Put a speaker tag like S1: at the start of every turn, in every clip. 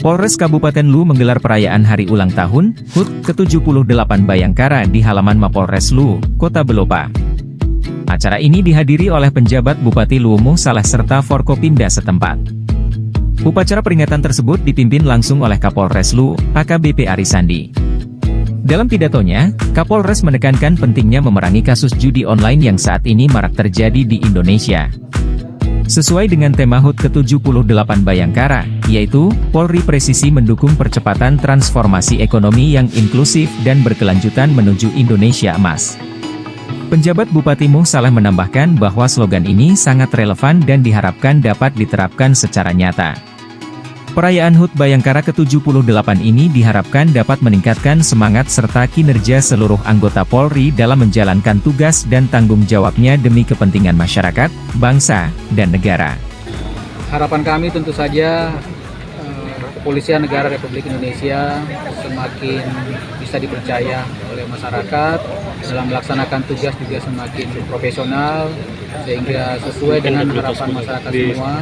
S1: Polres Kabupaten Lu menggelar perayaan hari ulang tahun HUT ke-78 Bayangkara di halaman Mapolres Lu, Kota Belopa. Acara ini dihadiri oleh penjabat Bupati Luomo Saleh serta Forkopimda setempat. Upacara peringatan tersebut dipimpin langsung oleh Kapolres Lu, AKBP Arisandi. Dalam pidatonya, Kapolres menekankan pentingnya memerangi kasus judi online yang saat ini marak terjadi di Indonesia. Sesuai dengan tema HUT ke-78 Bayangkara, yaitu, Polri presisi mendukung percepatan transformasi ekonomi yang inklusif dan berkelanjutan menuju Indonesia Emas. Penjabat Bupati Muh Saleh menambahkan bahwa slogan ini sangat relevan dan diharapkan dapat diterapkan secara nyata. Perayaan HUT Bayangkara ke-78 ini diharapkan dapat meningkatkan semangat serta kinerja seluruh anggota Polri dalam menjalankan tugas dan tanggung jawabnya demi kepentingan masyarakat, bangsa, dan negara.
S2: Harapan kami tentu saja Kepolisian Negara Republik Indonesia semakin bisa dipercaya oleh masyarakat dalam melaksanakan tugas juga semakin profesional sehingga sesuai dengan harapan masyarakat semua,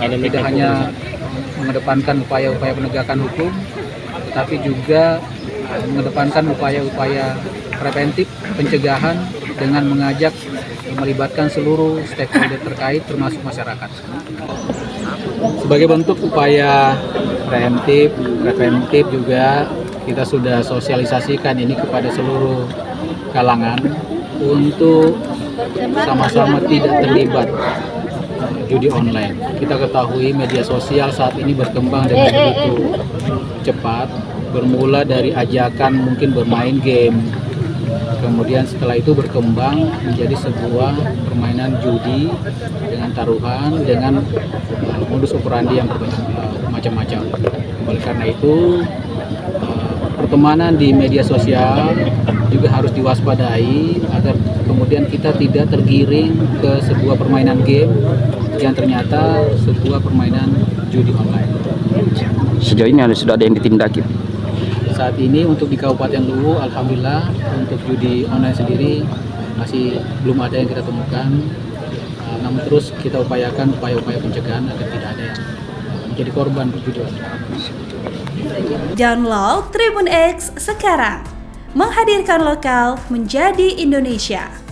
S2: tidak hanya mengedepankan upaya-upaya penegakan hukum, tetapi juga mengedepankan upaya-upaya preventif pencegahan dengan mengajak melibatkan seluruh stakeholder terkait termasuk masyarakat. Sebagai bentuk upaya preventif juga kita sudah sosialisasikan ini kepada seluruh kalangan untuk sama-sama tidak terlibat judi online. Kita ketahui media sosial saat ini berkembang dengan begitu cepat, bermula dari ajakan mungkin bermain game, kemudian setelah itu berkembang menjadi sebuah permainan judi dengan taruhan, dengan modus operandi yang macam-macam. Oleh karena itu, pertemanan di media sosial juga harus diwaspadai agar kemudian kita tidak tergiring ke sebuah permainan game yang ternyata sebuah permainan judi online.
S3: Sejauh ini sudah ada yang ditindaki?
S2: Saat ini untuk di Kabupaten Luwu, alhamdulillah untuk judi online sendiri masih belum ada yang kita temukan. Namun terus kita upayakan upaya-upaya pencegahan agar tidak ada yang menjadi korban judi online.
S4: Download Tribun X sekarang, menghadirkan lokal menjadi Indonesia.